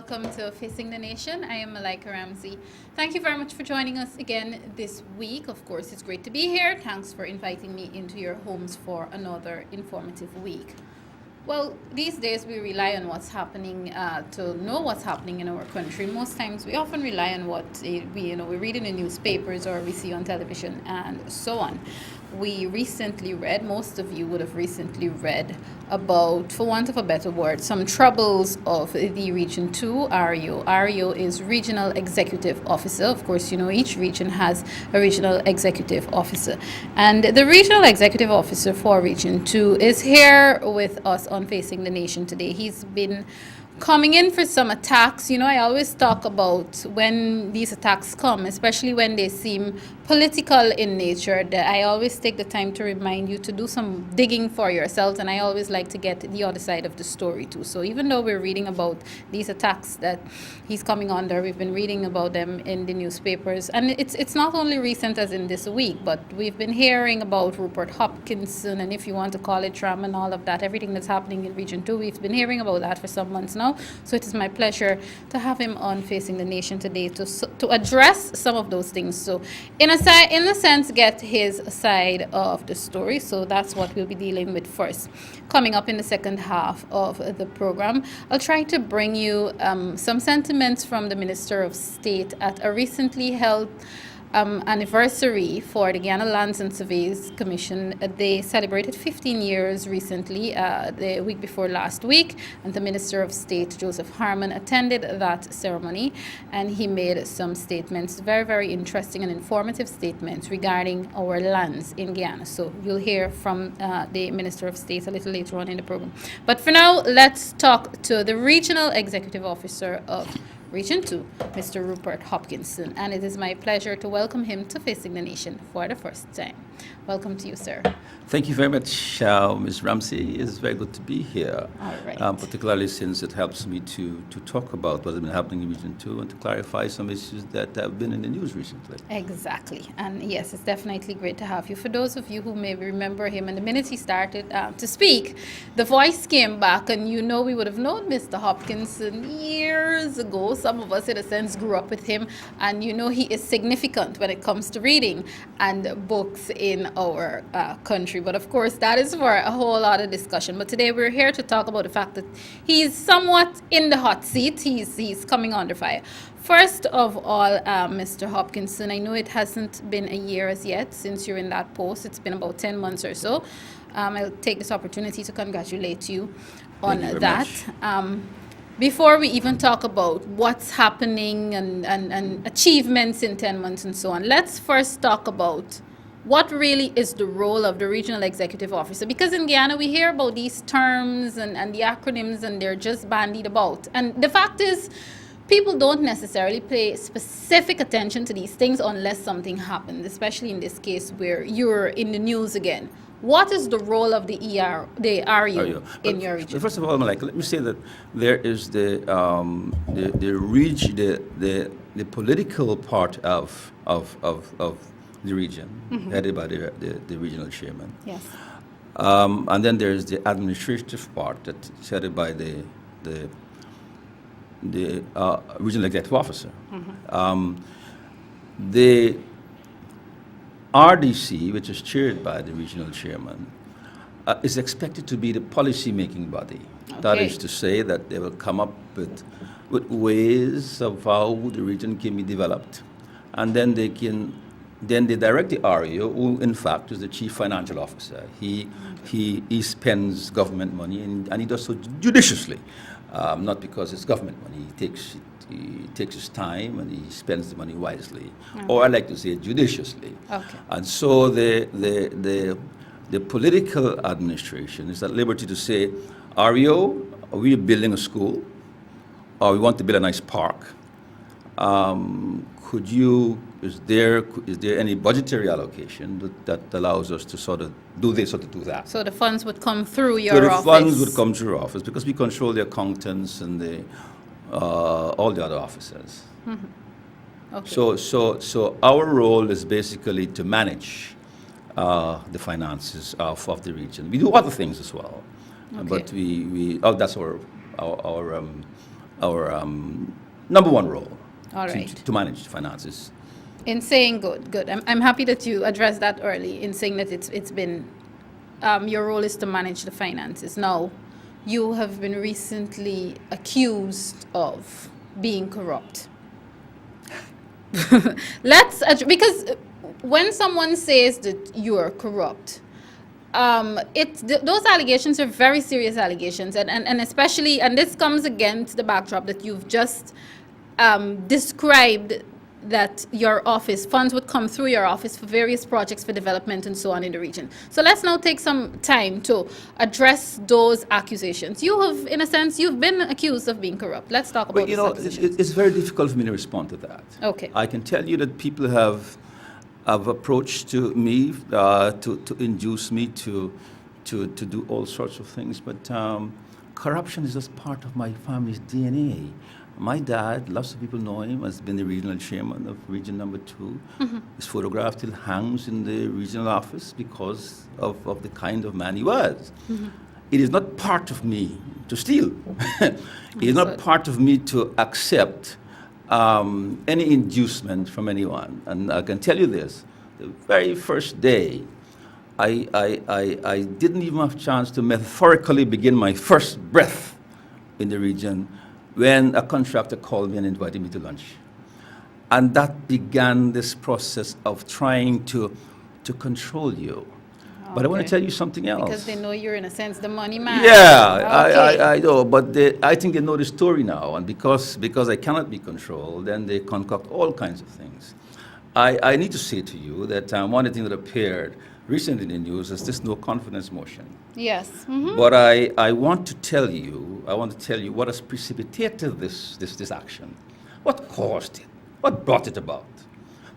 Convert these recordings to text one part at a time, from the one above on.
welcome to Facing the Nation. I am Malika Ramsey. Thank you very much for joining us again this week. Of course, it's great to be here. Thanks for inviting me into your homes for another informative week. Well, these days we rely on what's happening to know what's happening in our country. Most times we often rely on what we read in the newspapers or we see on television and so on. We recently read, most of you would have recently read about, for want of a better word, some troubles of the Region 2 REO. REO is Regional Executive Officer. Of course, each region has a Regional Executive Officer. And the Regional Executive Officer for Region 2 is here with us on Facing the Nation today. He's been coming in for some attacks. I always talk about when these attacks come, especially when they seem political in nature, that I always take the time to remind you to do some digging for yourselves, and I always like to get the other side of the story too. So even though we're reading about these attacks that he's coming under, we've been reading about them in the newspapers, and it's not only recent as in this week, but we've been hearing about Rupert Hopkinson, and if you want to call it Trump and all of that, everything that's happening in Region 2, we've been hearing about that for some months now. So it is my pleasure to have him on Facing the Nation today to address some of those things. So in a sense, get his side of the story. So that's what we'll be dealing with first. Coming up in the second half of the program, I'll try to bring you some sentiments from the Minister of State at a recently held anniversary for the Guyana Lands and Surveys Commission. They celebrated 15 years recently, the week before last week, and the Minister of State, Joseph Harmon, attended that ceremony, and he made some statements, very, very interesting and informative statements regarding our lands in Guyana. So you'll hear from the Minister of State a little later on in the program. But for now, let's talk to the Regional Executive Officer of Region 2, Mr. Rupert Hopkinson, and it is my pleasure to welcome him to Facing the Nation for the first time. Welcome to you, sir. Thank you very much, Ms. Ramsey. It's very good to be here, All right. Particularly since it helps me to talk about what has been happening in Region 2 and to clarify some issues that have been in the news recently. Exactly. And yes, it's definitely great to have you. For those of you who may remember him, and the minute he started to speak, the voice came back, and we would have known Mr. Hopkinson years ago. Some of us, in a sense, grew up with him, and he is significant when it comes to reading and books in our country. But of course, that is for a whole lot of discussion. But today we're here to talk about the fact that he's somewhat in the hot seat. He's coming under fire. First of all, Mr. Hopkinson, I know it hasn't been a year as yet since you're in that post. It's been about 10 months or so. I'll take this opportunity to congratulate you on that. Before we even talk about what's happening and achievements in 10 months and so on, let's first talk about what really is the role of the Regional Executive Officer. Because in Guyana, we hear about these terms and the acronyms, and they're just bandied about. And the fact is, people don't necessarily pay specific attention to these things unless something happens, especially in this case where you're in the news again. What is the role of the REO in your region? First of all, Malika, let me say that there is the political part of the region, headed by the regional chairman. Yes. And then there's the administrative part that's headed by the regional executive officer. The RDC, which is chaired by the regional chairman, is expected to be the policy-making body. Okay. That is to say that they will come up with ways of how the region can be developed, and then they direct the REO, who in fact is the chief financial officer. He spends government money, and he does so judiciously, not because it's government money. He takes his time and he spends the money wisely, or I like to say judiciously. Okay. And so the political administration is at liberty to say, REO, we are building a school, or we want to build a nice park. Is there any budgetary allocation that allows us to sort of do this or to do that? So the funds would come through your office? So the funds would come through your office because we control the accountants and all the other officers. Okay. So our role is basically to manage the finances of the region. We do other things as well, but that's our number one role All to, right. to manage finances. In saying good. I'm happy that you addressed that early in saying that it's been your role is to manage the finances. Now, you have been recently accused of being corrupt. Because when someone says that you're corrupt, those allegations are very serious allegations, and especially, and this comes against the backdrop that you've just described, that your office funds would come through your office for various projects for development and so on in the region. So let's now take some time to address those accusations. You have, in a sense, you've been accused of being corrupt. Let's talk about But you those know, accusations. it's very difficult for me to respond to that. Okay. I can tell you that people have approached to me to induce me to do all sorts of things, but corruption is just part of my family's DNA. My dad, lots of people know him, has been the regional chairman of Region Number 2. His photograph still hangs in the regional office because of the kind of man he was. It is not part of me to steal. It is not part of me to accept any inducement from anyone. And I can tell you this, the very first day, I didn't even have a chance to metaphorically begin my first breath in the region when a contractor called me and invited me to lunch. And that began this process of trying to control you. But I want to tell you something else. Because they know you're, in a sense, the money man. Yeah, Okay. I know, but I think they know the story now, and because I cannot be controlled, then they concoct all kinds of things. I need to say to you that one of the things that appeared recently in the news is this no confidence motion. Yes. But I want to tell you what has precipitated this action. What caused it? What brought it about?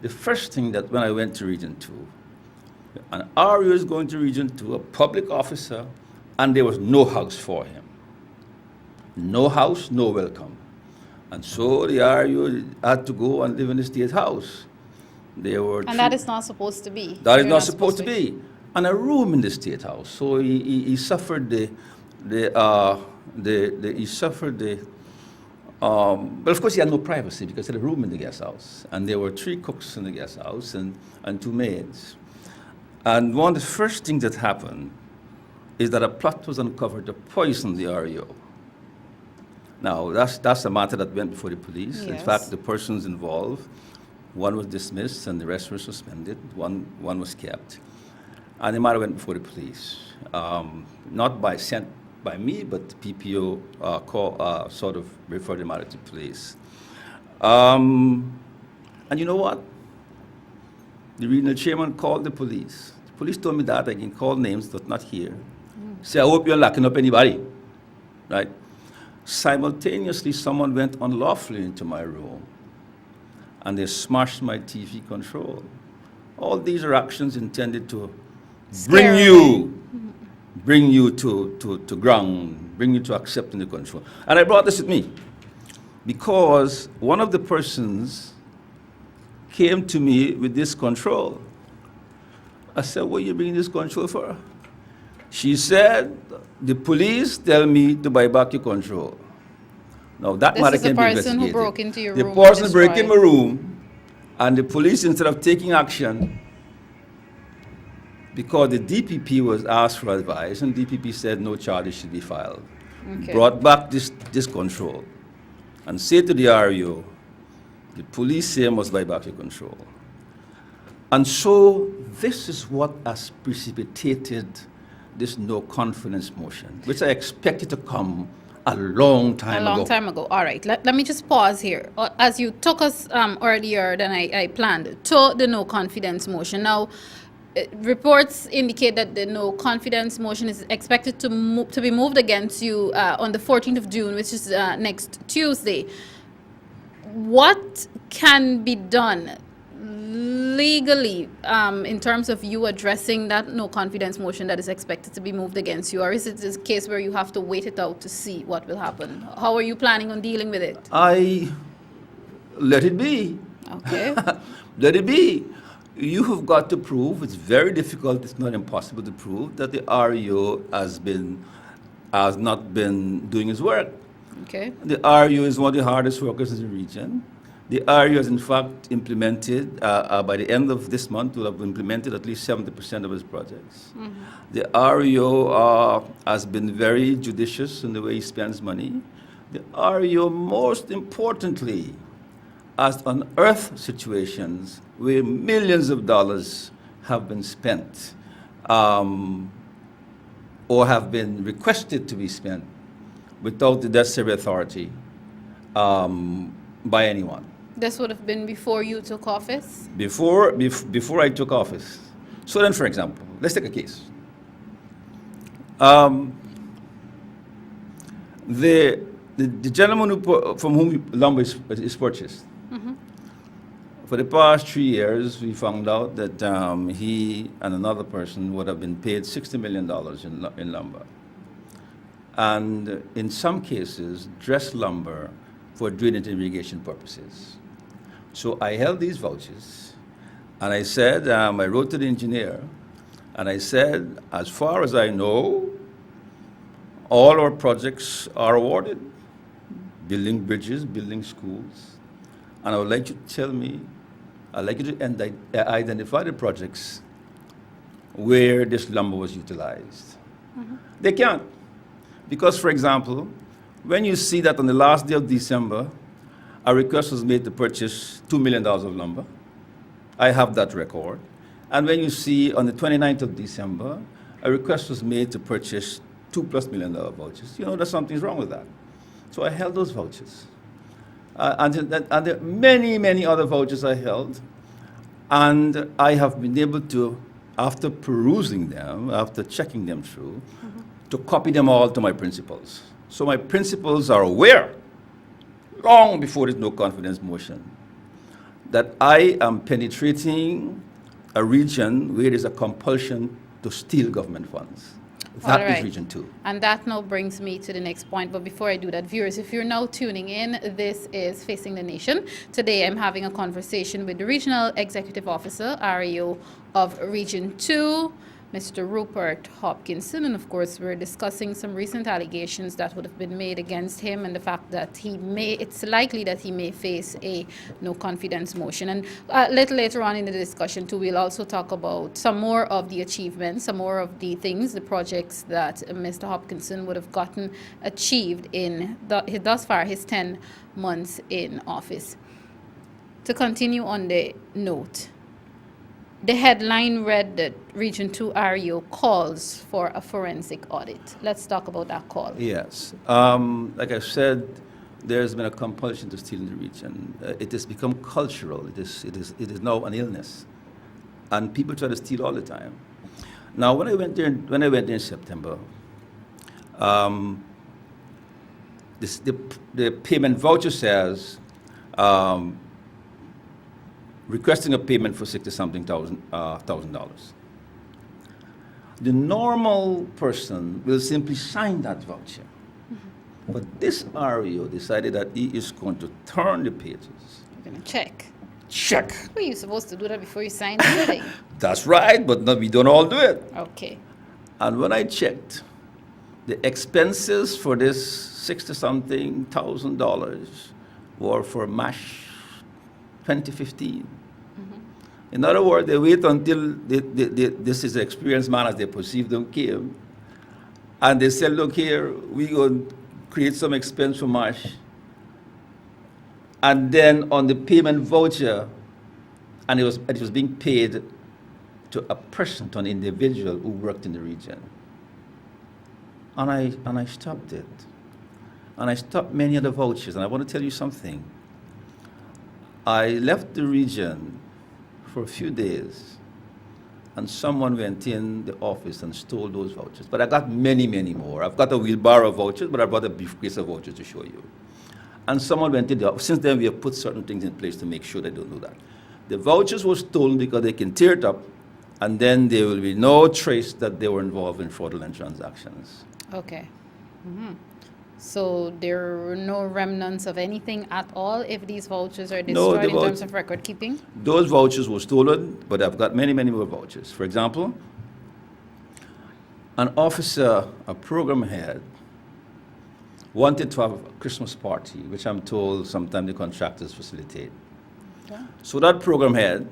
The first thing that when I went to Region 2, an REO is going to Region 2, a public officer, and there was no house for him. No house, no welcome. And so the REO had to go and live in the State House. And that is not supposed to be. That is You're not supposed to be. And a room in the State House. So he suffered well, of course he had no privacy because he had a room in the guest house. And there were 3 cooks in the guest house and 2 maids. And one of the first things that happened is that a plot was uncovered to poison the REO. Now, that's a matter that went before the police. Yes. In fact, the persons involved, one was dismissed and the rest were suspended. One was kept. And the matter went before the police. Not sent by me, but the PPO sort of referred the matter to police. And you know what? The regional chairman called the police. The police told me that I can call names, but not here. Say, I hope you're locking up anybody, right? Simultaneously, someone went unlawfully into my room, and they smashed my TV control. All these are actions intended to bring you to ground, bring you to accepting the control. And I brought this with me because one of the persons came to me with this control. I said, what are you bringing this control for? She said, the police tell me to buy back your control. Now that matter can be investigated. This is the person who broke into your room. The person broke in my room, and the police, instead of taking action, because the DPP was asked for advice, and DPP said no charges should be filed, brought back this control, and said to the REO, the police say must buy back your control. And so this is what has precipitated this no confidence motion, which I expected to come a long time ago. All right. Let me just pause here. As you took us earlier than I planned to the no confidence motion. Now, reports indicate that the no confidence motion is expected to be moved against you on the 14th of June, which is next Tuesday. What can be done legally in terms of you addressing that no confidence motion that is expected to be moved against you? Or is it a case where you have to wait it out to see what will happen? How are you planning on dealing with it? I let it be. Okay. Let it be. You have got to prove, it's very difficult, it's not impossible to prove, that the REO has not been doing its work. Okay. The REO is one of the hardest workers in the region. The REO has in fact implemented, by the end of this month, will have implemented at least 70% of his projects. The REO has been very judicious in the way he spends money. The REO, most importantly, has unearthed situations where millions of dollars have been spent or have been requested to be spent without the necessary authority by anyone. This would have been before you took office? Before I took office. So then, for example, let's take a case. The gentleman from whom lumber is purchased, for the past 3 years, we found out that he and another person would have been paid $60 million in lumber. And in some cases, dressed lumber for drainage and irrigation purposes. So I held these vouchers, and I said, I wrote to the engineer, and I said, as far as I know, all our projects are awarded, building bridges, building schools, and I would like you to tell me, I'd like you to identify the projects where this lumber was utilized. They can't. Because, for example, when you see that on the last day of December, a request was made to purchase $2 million of lumber, I have that record. And when you see on the 29th of December, a request was made to purchase $2+ million vouchers, you know that something's wrong with that. So I held those vouchers. And there are many, many other vouchers I held. And I have been able to, after perusing them, after checking them through, to copy them all to my principals. So my principals are aware, long before there's no confidence motion, that I am penetrating a region where there's a compulsion to steal government funds. That is Region 2. And that now brings me to the next point. But before I do that, viewers, if you're now tuning in, this is Facing the Nation. Today I'm having a conversation with the Regional Executive Officer, REO of Region 2, Mr. Rupert Hopkinson, and of course we're discussing some recent allegations that would have been made against him and the fact that it's likely that he may face a no confidence motion. And a little later on in the discussion too, we'll also talk about some more of the achievements, some more of the things, the projects that Mr. Hopkinson would have gotten achieved in thus far his 10 months in office. To continue on the note, the headline read that Region 2 REO calls for a forensic audit. Let's talk about that call. Yes. Like I said, there's been a compulsion to steal in the region. It has become cultural. It is now an illness. And people try to steal all the time. Now, when I went there in September, the payment voucher says requesting a payment for $60-something thousand. The normal person will simply sign that voucher. But this REO decided that he is going to turn the pages. You're going to check. Check. Well, you're supposed to do that before you sign anything. That's right, but no, we don't all do it. Okay. And when I checked, the expenses for this $60-something thousand were for MASH 2015. In other words, they wait until this is an experienced man as they perceive them came, and they say, look here, we're going to create some expense for MASH. And then on the payment voucher, and it was being paid to a person, to an individual who worked in the region. And I stopped it. And I stopped many other vouchers. And I want to tell you something. I left the region for a few days, and someone went in the office and stole those vouchers. But I got many, many more. I've got a wheelbarrow of vouchers, but I brought a briefcase of vouchers to show you. And someone went in the office. Since then, we have put certain things in place to make sure they don't do that. The vouchers were stolen because they can tear it up, and then there will be no trace that they were involved in fraudulent transactions. Okay. So there were no remnants of anything at all if these vouchers are destroyed in terms of record keeping? Those vouchers were stolen, but I've got many, many more vouchers. For example, an officer, a program head, wanted to have a Christmas party, which I'm told sometimes the contractors facilitate. Okay. So that program head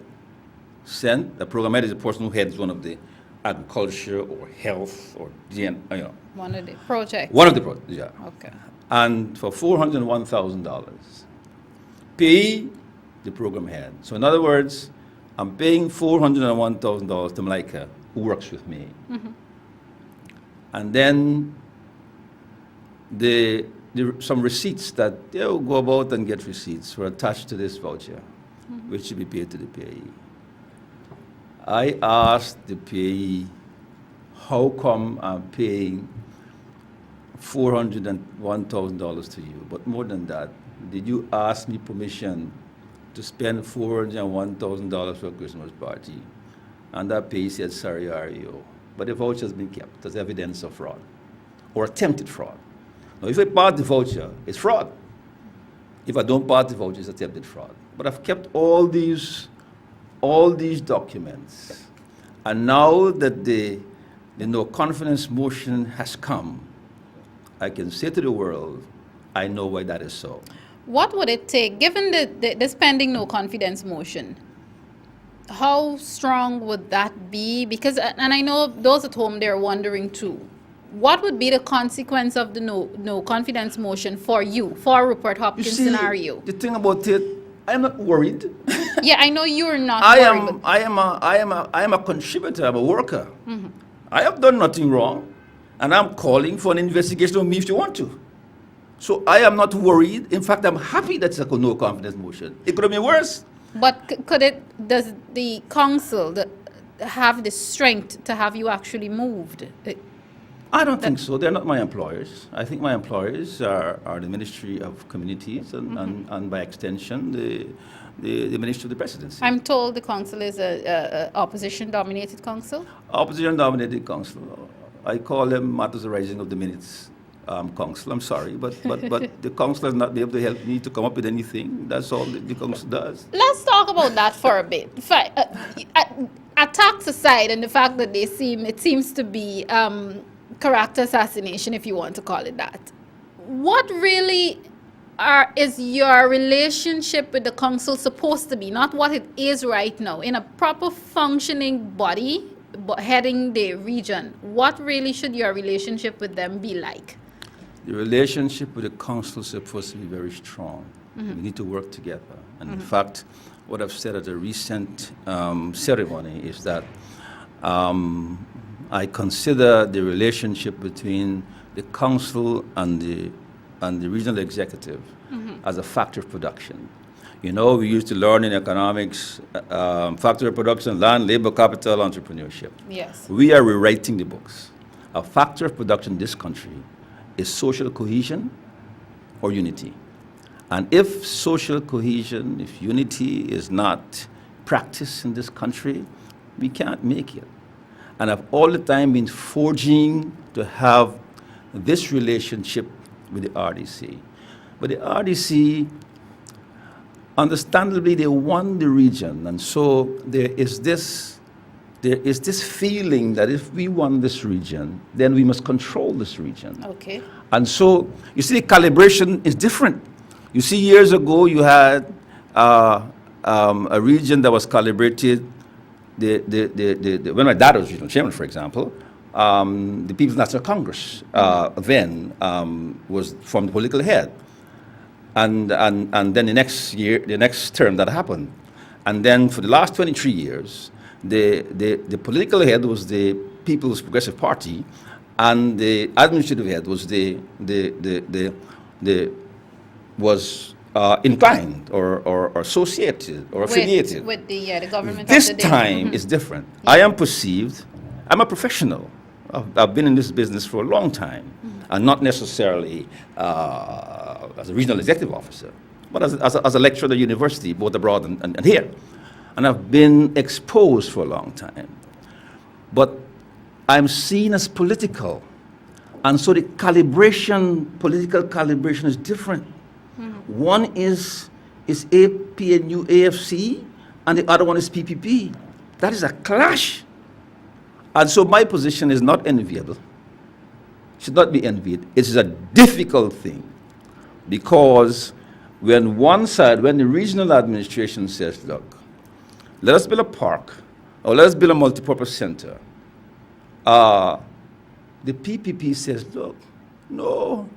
the program head is the person who heads one of the agriculture or health or One of the projects. one of the projects, yeah. Okay. And for $401,000, pay the program head. So in other words, I'm paying $401,000 to Malika, who works with me. Mm-hmm. And then some receipts that they'll go about and get receipts were attached to this voucher, which should be paid to the payee. I asked the payee, how come I'm paying $401,000 to you? But more than that, did you ask me permission to spend $401,000 for a Christmas party? And that payee said, sorry, REO. But the voucher has been kept as evidence of fraud or attempted fraud. Now, if I part the voucher, it's fraud. If I don't part the voucher, it's attempted fraud. But I've kept all these documents. And now that the no confidence motion has come, I can say to the world, I know why that is so. What would it take, given the pending no confidence motion? How strong would that be? Because, and I know those at home, they're wondering too, what would be the consequence of the no confidence motion for you, for Rupert Hopkinson REO? The thing about it, I'm not worried. Yeah, I know you're not worried. I am a contributor, I'm a worker. Mm-hmm. I have done nothing wrong, and I'm calling for an investigation of me if you want to. So I am not worried. In fact, I'm happy that it's a no confidence motion. It could have been worse. But does the council have the strength to have you actually moved? I don't think so. They're not my employers. I think my employers are the Ministry of Communities and by extension, the Ministry of the Presidency. I'm told the council is a opposition-dominated council. Opposition-dominated council. I call them matters arising of the minutes council. I'm sorry, but the council has not been able to help me to come up with anything. That's all the council does. Let's talk about that for a bit. Attacks aside, and the fact that it seems to be character assassination, if you want to call it that. What really is your relationship with the council supposed to be? Not what it is right now. In a proper functioning body, heading the region, what really should your relationship with them be like? The relationship with the council is supposed to be very strong. Mm-hmm. We need to work together. And in fact, what I've said at a recent ceremony is that I consider the relationship between the council and the regional executive as a factor of production. You know, we used to learn in economics, factor of production, land, labor, capital, entrepreneurship. Yes. We are rewriting the books. A factor of production in this country is social cohesion or unity. And if social cohesion, if unity is not practiced in this country, we can't make it. And I've all the time been forging to have this relationship with the RDC. But the RDC, understandably, they won the region. And so there is this feeling that if we won this region, then we must control this region. Okay. And so, you see, the calibration is different. You see, years ago, you had a region that was calibrated. When my dad was regional chairman, for example, the People's National Congress then was from the political head. And then the next term that happened. And then for the last 23 years, the political head was the People's Progressive Party, and the administrative head was inclined or associated or affiliated with the government. This time is different. Yeah. I am perceived. I'm a professional. I've been in this business for a long time, and not necessarily as a regional executive officer, but as a lecturer at the university, both abroad and here. And I've been exposed for a long time. But I'm seen as political. And so the political calibration is different. Mm-hmm. One is APNU AFC, and the other one is PPP. That is a clash. And so my position is not enviable. should not be envied. It is a difficult thing because when the regional administration says, look, let us build a park or let us build a multipurpose center, the PPP says, look, no,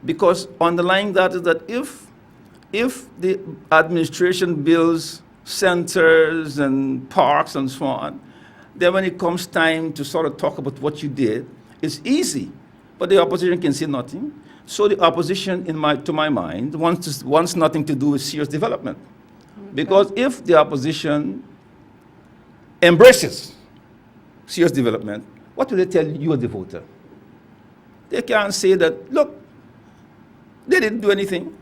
because underlying that is that if the administration builds centers and parks and so on, then when it comes time to sort of talk about what you did, it's easy, but the opposition can say nothing. So the opposition, to my mind, wants nothing to do with serious development. Okay. Because if the opposition embraces serious development, what will they tell you as the voter? They can't say that, look, they didn't do anything.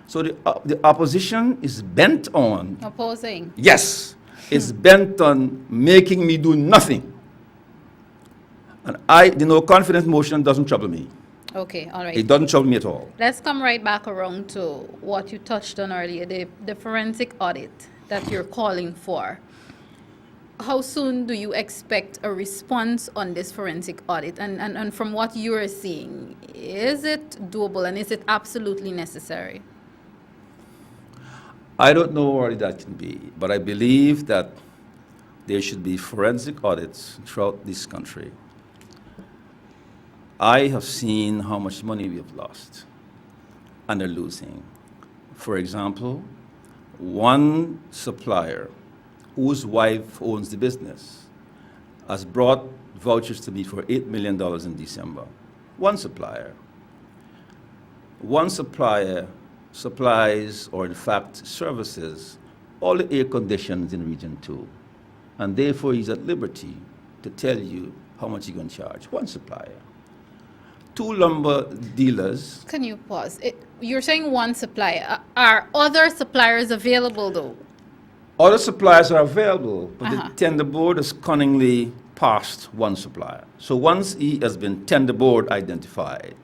So the opposition is bent on... Opposing. Yes, is bent on making me do nothing. And the no confidence motion doesn't trouble me. Okay, all right. It doesn't trouble me at all. Let's come right back around to what you touched on earlier, the forensic audit that you're calling for. How soon do you expect a response on this forensic audit? And from what you're seeing, is it doable and is it absolutely necessary? I don't know what that can be, but I believe that there should be forensic audits throughout this country. I have seen how much money we have lost and are losing. For example, one supplier whose wife owns the business has brought vouchers to me for $8 million in December. One supplier. One supplier supplies, or in fact services, all the air conditions in Region 2. And therefore he's at liberty to tell you how much he's going to charge. One supplier. Two lumber dealers. Can you pause? You're saying one supplier. Are other suppliers available though? Other suppliers are available, but the tender board has cunningly passed one supplier. So once he has been tender board identified,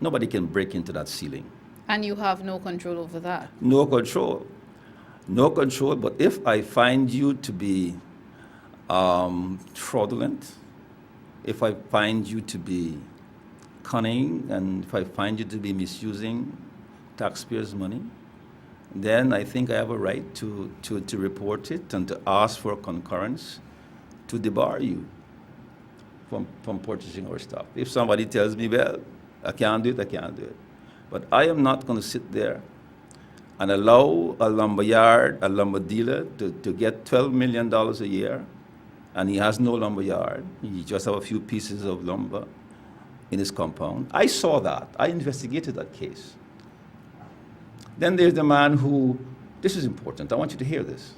nobody can break into that ceiling. And you have no control over that? No control. No control, but if I find you to be fraudulent, if I find you to be cunning, and if I find you to be misusing taxpayers' money, then I think I have a right to report it and to ask for a concurrence to debar you from purchasing our stuff. If somebody tells me, well, I can't do it, I can't do it. But I am not going to sit there and allow a lumber dealer to get $12 million a year, and he has no lumber yard. He just have a few pieces of lumber in his compound. I saw that. I investigated that case. Then there's the man who, this is important, I want you to hear this.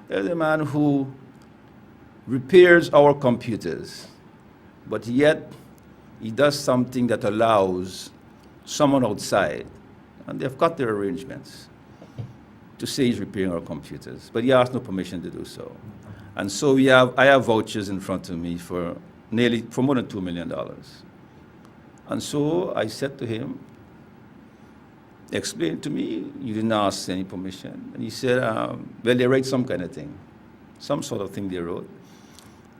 There's the man who repairs our computers, but yet he does something that allows someone outside, and they've got their arrangements, to say he's repairing our computers, but he has no permission to do so. And so I have vouchers in front of me for more than $2 million. And so I said to him, explain to me, you didn't ask any permission. And he said, well, they write some kind of thing, some sort of thing they wrote.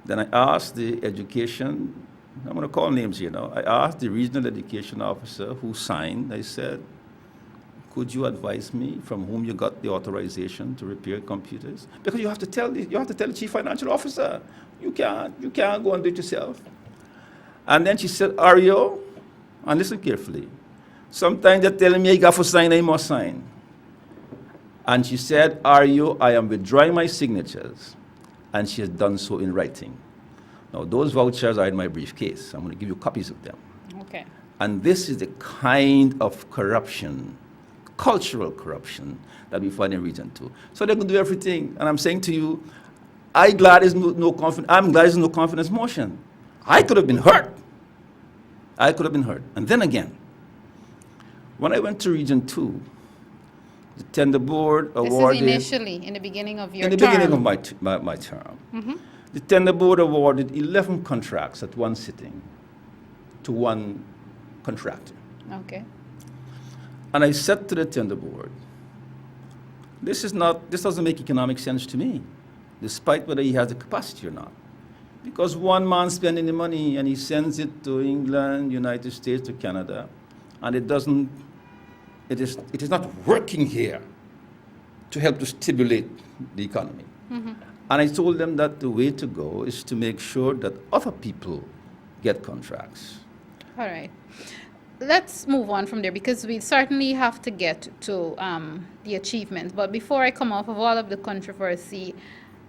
Then I asked the education, I'm going to call names here now. I asked the regional education officer who signed, I said, could you advise me from whom you got the authorization to repair computers? Because you have to tell the chief financial officer. You can't go and do it yourself. And then she said, REO, and listen carefully. Sometimes they're telling me I got to sign, I must sign. And she said, REO, I am withdrawing my signatures. And she has done so in writing. Now, those vouchers are in my briefcase. I'm going to give you copies of them. Okay. And this is the kind of corruption, cultural corruption, that we find in Region 2. So they can do everything. And I'm saying to you, I'm glad there's no confidence motion. I could have been hurt. I could have been hurt. And then again, when I went to Region 2, the tender board awarded... This is initially, in the beginning of your term. In the beginning of my term. Mm-hmm. The tender board awarded 11 contracts at one sitting to one contractor. Okay. And I said to the tender board, this doesn't make economic sense to me, despite whether he has the capacity or not. Because one man's spending the money and he sends it to England, United States, to Canada, and it is not working here to help to stimulate the economy. Mm-hmm. And I told them that the way to go is to make sure that other people get contracts. All right. Let's move on from there because we certainly have to get to the achievements. But before I come off of all of the controversy,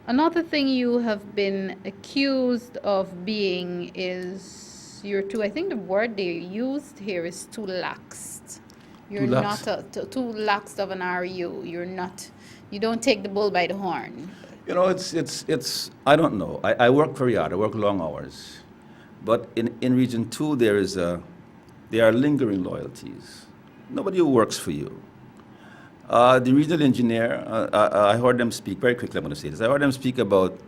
another thing you have been accused of being is I think the word they used here is too laxed. You're Too lax. not too lax of an REO. You don't take the bull by the horn. You know, it's I don't know. I work very hard. I work long hours. But in Region 2, there are lingering loyalties. Nobody who works for you. The regional engineer, I heard them speak, very quickly I'm going to say this, I heard them speak about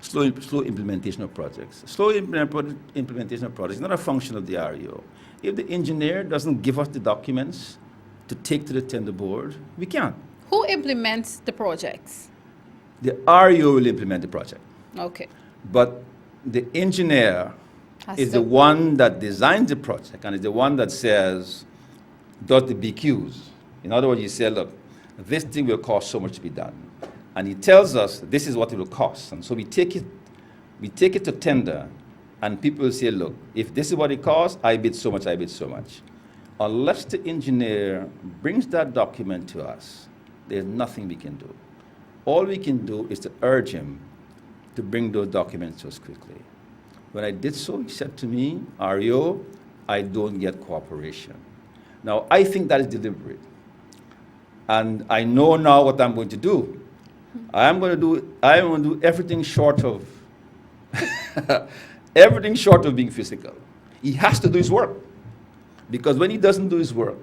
slow implementation of projects. Slow implementation of projects is not a function of the REO. If the engineer doesn't give us the documents to take to the tender board, we can't. Who implements the projects? The REO will implement the project. Okay. But the engineer Has is to- the one that designs the project and is the one that does the BQs. In other words, you say, look, this thing will cost so much to be done. And he tells us this is what it will cost. And so we take it to tender, and people will say, look, if this is what it costs, I bid so much, I bid so much. Unless the engineer brings that document to us, there's nothing we can do. All we can do is to urge him to bring those documents to us quickly. When I did so, he said to me, REO, I don't get cooperation. Now, I think that is deliberate. And I know now what I'm going to do. I am going to do everything short of everything short of being physical. He has to do his work. Because when he doesn't do his work,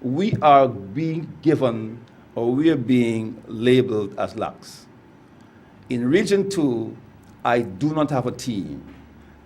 we are being given or we are being labeled as lax. In Region 2, I do not have a team.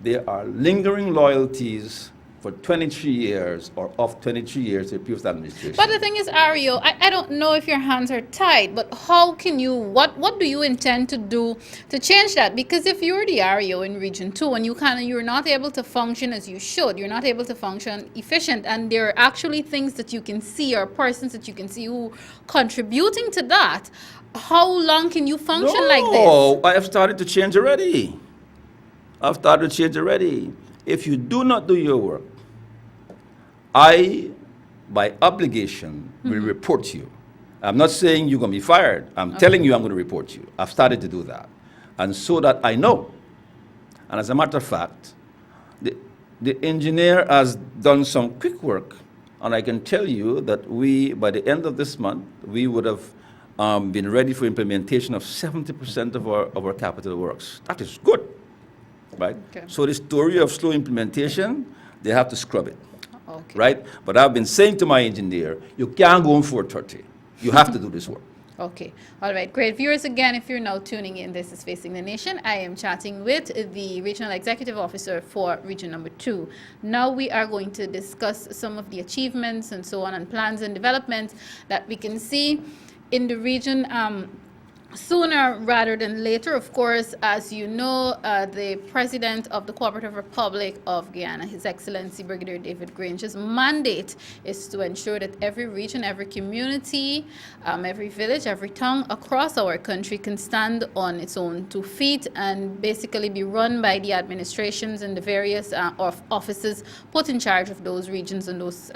There are lingering loyalties for 23 years or of 23 years to the previous administration. But the thing is, REO, I don't know if your hands are tied, but how can you, what do you intend to do to change that? Because if you're the REO in Region 2 and you're not able to function as you should, you're not able to function efficient, and there are actually things that you can see or persons that you can see who contributing to that, how long can you function like this? No, I have started to change already. I've started to change already. If you do not do your work, I, by obligation, will report you. I'm not saying you're going to be fired. I'm telling you I'm going to report you. I've started to do that. And so that I know. And as a matter of fact, the engineer has done some quick work. And I can tell you that by the end of this month, we would have been ready for implementation of 70% of our capital works. That is good. Right? Okay. So the story of slow implementation, they have to scrub it. Okay. Right? But I've been saying to my engineer, you can't go on 430. You have to do this work. Okay. All right. Great. Viewers, again, if you're now tuning in, this is Facing the Nation. I am chatting with the Regional Executive Officer for Region Number 2. Now we are going to discuss some of the achievements and so on and plans and developments that we can see in the region sooner rather than later. Of course, as you know, the President of the Cooperative Republic of Guyana, His Excellency Brigadier David Grange's mandate is to ensure that every region, every community, every village, every town across our country can stand on its own 2 feet and basically be run by the administrations and the various offices put in charge of those regions and those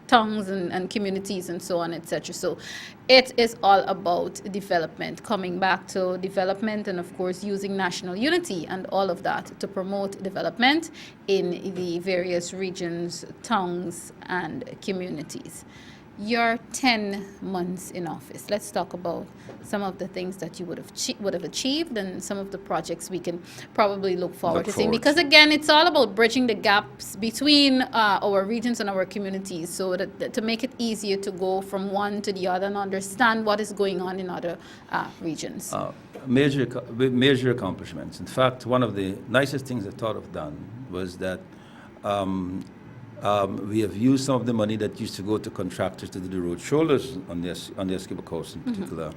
towns and communities and so on, etc. So it is all about development, coming back to development and, of course, using national unity and all of that to promote development in the various regions, towns, and communities. Your 10 months in office. Let's talk about some of the things that you would have achieved and some of the projects we can probably look forward to seeing. Because again, it's all about bridging the gaps between our regions and our communities, so that to make it easier to go from one to the other and understand what is going on in other regions. Major accomplishments. In fact, one of the nicest things I thought of done was that We have used some of the money that used to go to contractors to do the road shoulders on the Essequibo coast in particular.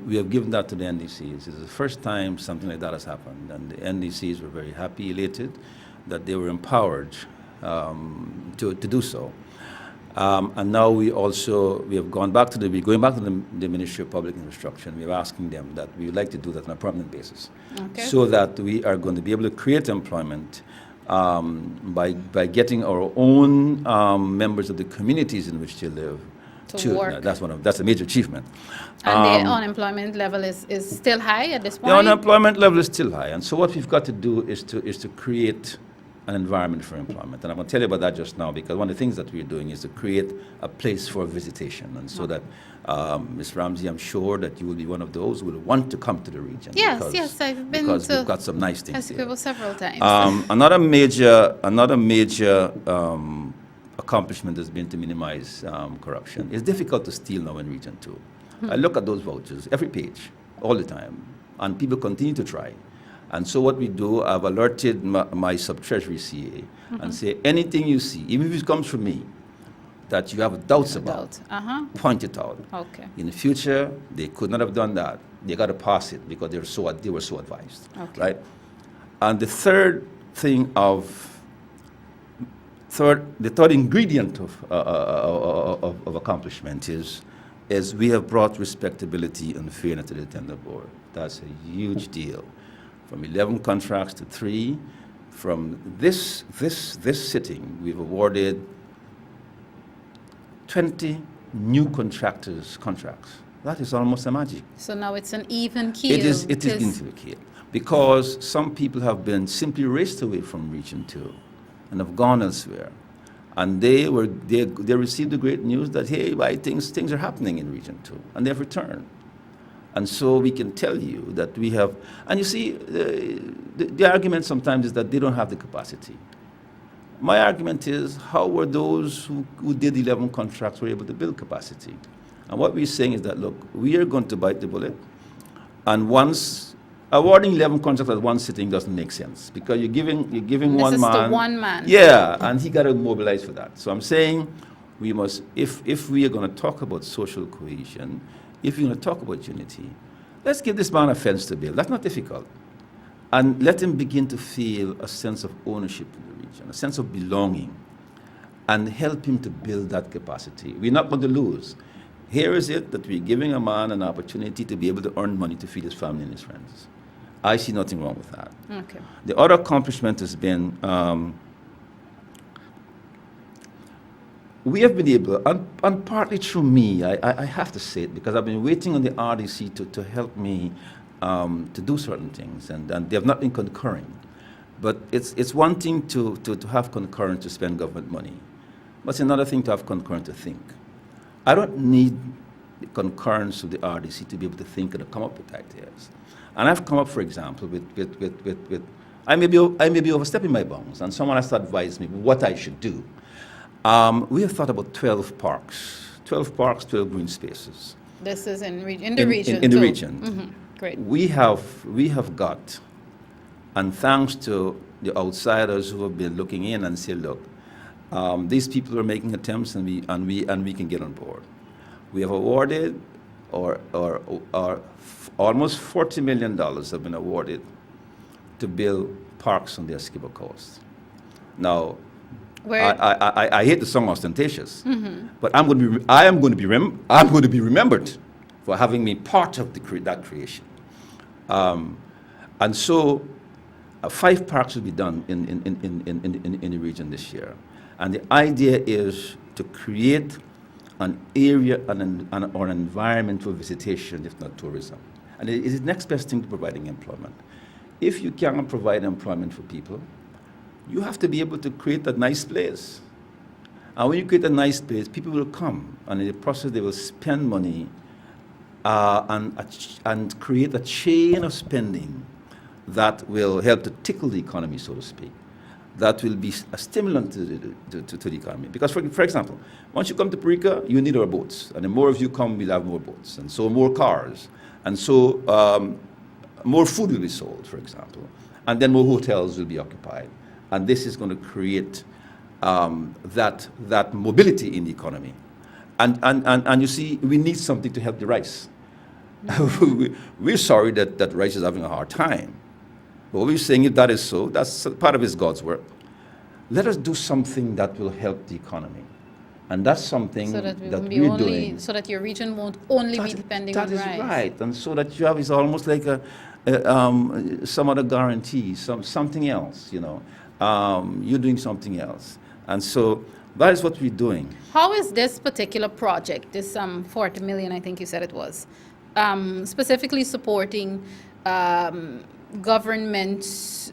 We have given that to the NDCs. It's the first time something like that has happened, and the NDCs were very happy, elated, that they were empowered to do so. And now we have gone back to the Ministry of Public Infrastructure, and we're asking them that we would like to do that on a permanent basis, so that we are going to be able to create employment by getting our own members of the communities in which they live to work. That's a major achievement. And the unemployment level is still high at this point? The unemployment level is still high, and so what we've got to do is to create an environment for employment. And I'm going to tell you about that just now, because one of the things that we're doing is to create a place for visitation, and so that Ms. Ramsey, I'm sure that you will be one of those who will want to come to the region. Yes, I've been because to we've got some nice things here. Essequibo several times. Another major accomplishment has been to minimize corruption. It's difficult to steal now in Region 2. I look at those vouchers, every page, all the time, and people continue to try. And so what we do, I've alerted my sub-treasury CA and say, anything you see, even if it comes from me, that you have doubts about, point it out. Okay. In the future, they could not have done that. They got to pass it because they were so advised, right? And the third ingredient of accomplishment is we have brought respectability and fairness to the tender board. That's a huge deal. From 11 contracts to 3. From this sitting, we've awarded 20 new contractors contracts. That is almost a magic. So now it's an even keel. It is beginning to be keel. Because some people have been simply raced away from Region 2 and have gone elsewhere. And they received the great news that, hey, things are happening in Region 2, and they've returned. And so we can tell you that we have, and you see, the argument sometimes is that they don't have the capacity. My argument is, how were those who did 11 contracts were able to build capacity? And what we're saying is that, look, we are going to bite the bullet, and once awarding 11 contracts at one sitting doesn't make sense, because you're giving one man. This is the one man. Yeah, and he got to mobilize for that. So I'm saying we must, if we are going to talk about social cohesion, if you're going to talk about unity, let's give this man a fence to build. That's not difficult. And let him begin to feel a sense of ownership in the region, a sense of belonging, and help him to build that capacity. We're not going to lose. Here is it that we're giving a man an opportunity to be able to earn money to feed his family and his friends. I see nothing wrong with that. Okay. The other accomplishment has been we have been able, and partly through me, I have to say it, because I've been waiting on the RDC to help me to do certain things, and they have not been concurring. But it's one thing to have concurrence to spend government money, but it's another thing to have concurrence to think. I don't need the concurrence of the RDC to be able to think and to come up with ideas. And I've come up, for example, with I may be overstepping my bounds, and someone has to advise me what I should do. We have thought about 12 parks, 12 green spaces. This is in the region. In the region. Mm-hmm. Great. We have got, and thanks to the outsiders who have been looking in and say, look, these people are making attempts, and we can get on board. We have awarded, or almost $40 million have been awarded to build parks on the Essequibo coast. Now, I hate the song ostentatious, but I am going to be remembered for having been part of that creation. And so, 5 parks will be done in the region this year, and the idea is to create an area or an environment for visitation, if not tourism. And it is the next best thing to providing employment. If you cannot provide employment for people, you have to be able to create a nice place. And when you create a nice place, people will come, and in the process they will spend money and create a chain of spending that will help to tickle the economy, so to speak. That will be a stimulant to the economy. Because, for example, once you come to Parika, you need our boats. And the more of you come, we'll have more boats. And so more cars. And so more food will be sold, for example. And then more hotels will be occupied. And this is going to create that mobility in the economy. And you see, we need something to help the rice. We're sorry that rice is having a hard time. But we're saying if that is so, that's part of it's God's work. Let us do something that will help the economy. And that's something So that we're doing. so that your region won't only be depending on rice. That is right. And so that you have is almost like some other guarantee, something else, you're doing something else. And so that is what we're doing. How is this particular project, this 40 million, I think you said it was, specifically supporting government's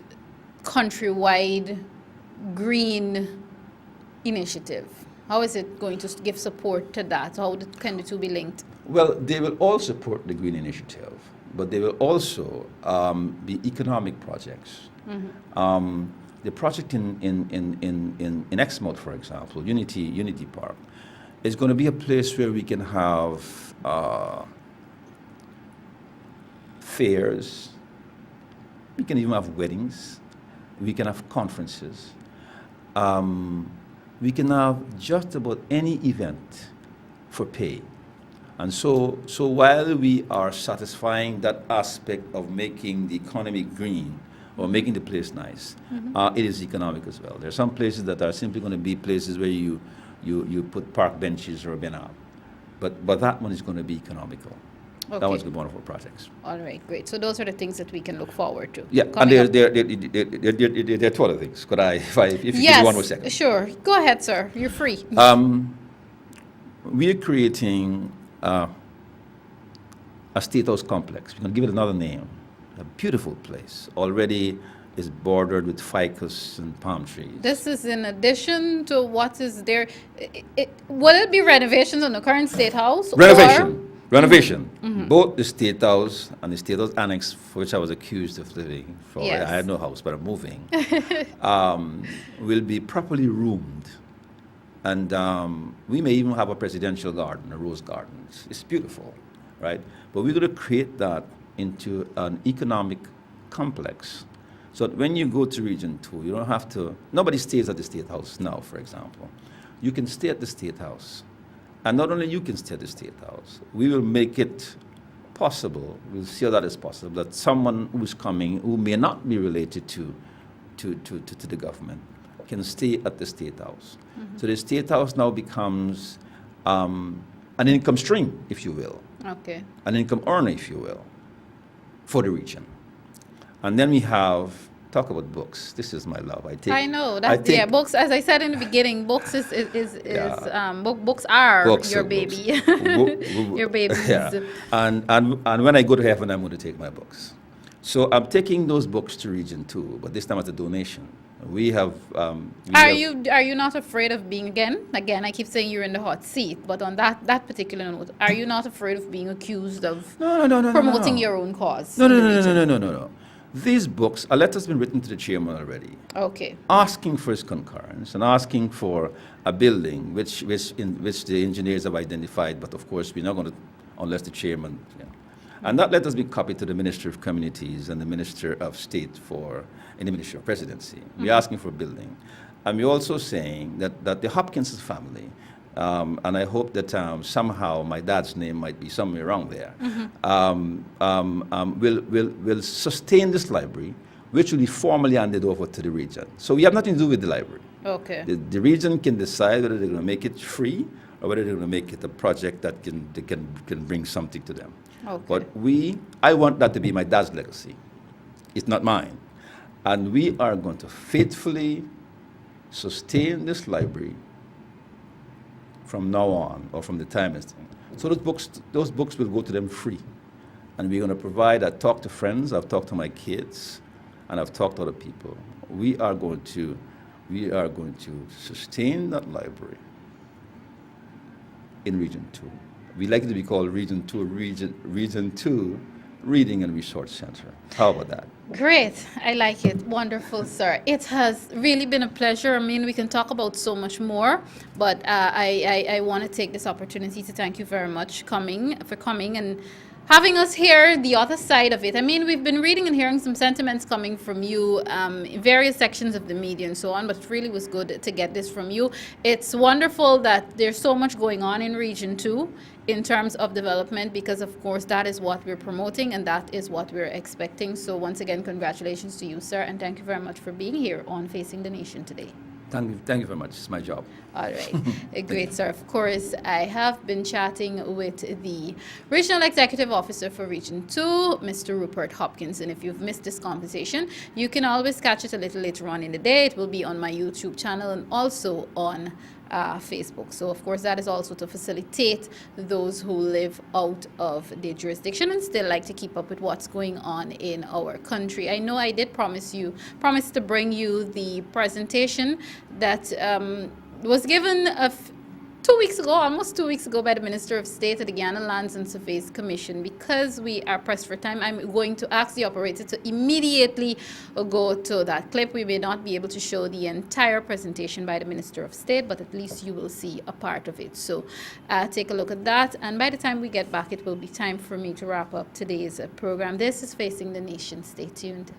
countrywide green initiative? How is it going to give support to that? How can the two be linked? Well, they will all support the green initiative, but they will also be economic projects. Mm-hmm. The project in Exmouth, for example, Unity Park, is going to be a place where we can have fairs, we can even have weddings, we can have conferences, we can have just about any event for pay. And so while we are satisfying that aspect of making the economy green, or making the place nice, it is economic as well. There are some places that are simply going to be places where you put park benches or a banner. But that one is going to be economical. Okay. That one's one of our projects. All right, great. So those are the things that we can look forward to. Yeah, and there are two other things. Could I, if you give me one more second? Sure. Go ahead, sir. You're free. We are creating a state house complex. We're going to give it another name. A beautiful place. Already is bordered with ficus and palm trees. This is in addition to what is there. Will it be renovations on the current state house? Renovation. Mm-hmm. Both the state house and the state house annex, for which I was accused of living for. Yes. I had no house, but I'm moving. Will be properly roomed. And we may even have a presidential garden, a rose garden. It's beautiful, right? But we're going to create that into an economic complex. So that when you go to Region 2, you don't have to, nobody stays at the State House now, for example. You can stay at the State House. And not only you can stay at the State House, we will make it possible, we'll see how that is possible, that someone who's coming who may not be related to the government can stay at the State House. Mm-hmm. So the State House now becomes an income stream, if you will. Okay. An income earner, if you will, for the region. And then we have, talk about books. This is my love. I know. Books, as I said in the beginning, books books are books your baby. Your babies. Yeah. And when I go to heaven, I'm going to take my books. So I'm taking those books to Region 2, but this time as a donation. We have. Are you not afraid of being again? I keep saying you're in the hot seat, but on that particular note, are you not afraid of being accused of promoting your own cause? No. These books, a letter has been written to the chairman already. Okay. Asking for his concurrence and asking for a building which the engineers have identified, but of course we're not going to, unless the chairman. You know. And that letter has been copied to the Minister of Communities and the Minister of State in the Ministry of Presidency. Mm-hmm. We're asking for a building. And we're also saying that the Hopkinson family, and I hope that somehow my dad's name might be somewhere around there, will sustain this library, which will be formally handed over to the region. So we have nothing to do with the library. Okay. The region can decide whether they're going to make it free or whether they're going to make it a project that can bring something to them. Okay. But I want that to be my dad's legacy. It's not mine. And we are going to faithfully sustain this library from now on, or from the time it's done. So those books will go to them free. And we're going to provide, I talked to friends, I've talked to my kids, and I've talked to other people. We are going to sustain that library in Region 2. We like it to be called Region 2 Reading and Resource Center. How about that? Great. I like it. Wonderful, sir. It has really been a pleasure. I mean, we can talk about so much more, but I want to take this opportunity to thank you very much for coming and having us hear the other side of it. I mean, we've been reading and hearing some sentiments coming from you in various sections of the media and so on, but it really was good to get this from you. It's wonderful that there's so much going on in Region 2 in terms of development, because of course that is what we're promoting and that is what we're expecting. So once again, congratulations to you, sir, and thank you very much for being here on Facing the Nation today. Thank you very much. It's my job. All right. Great, sir. Of course, I have been chatting with the Regional Executive Officer for Region 2, Mr. Rupert Hopkinson. If you've missed this conversation, you can always catch it a little later on in the day. It will be on my YouTube channel and also on Facebook. So, of course, that is also to facilitate those who live out of the jurisdiction and still like to keep up with what's going on in our country. I know I did promise to bring you the presentation that was given 2 weeks ago, almost 2 weeks ago, by the Minister of State at the Guyana Lands and Surveys Commission. Because we are pressed for time, I'm going to ask the operator to immediately go to that clip. We may not be able to show the entire presentation by the Minister of State, but at least you will see a part of it. So take a look at that. And by the time we get back, it will be time for me to wrap up today's program. This is Facing the Nation. Stay tuned.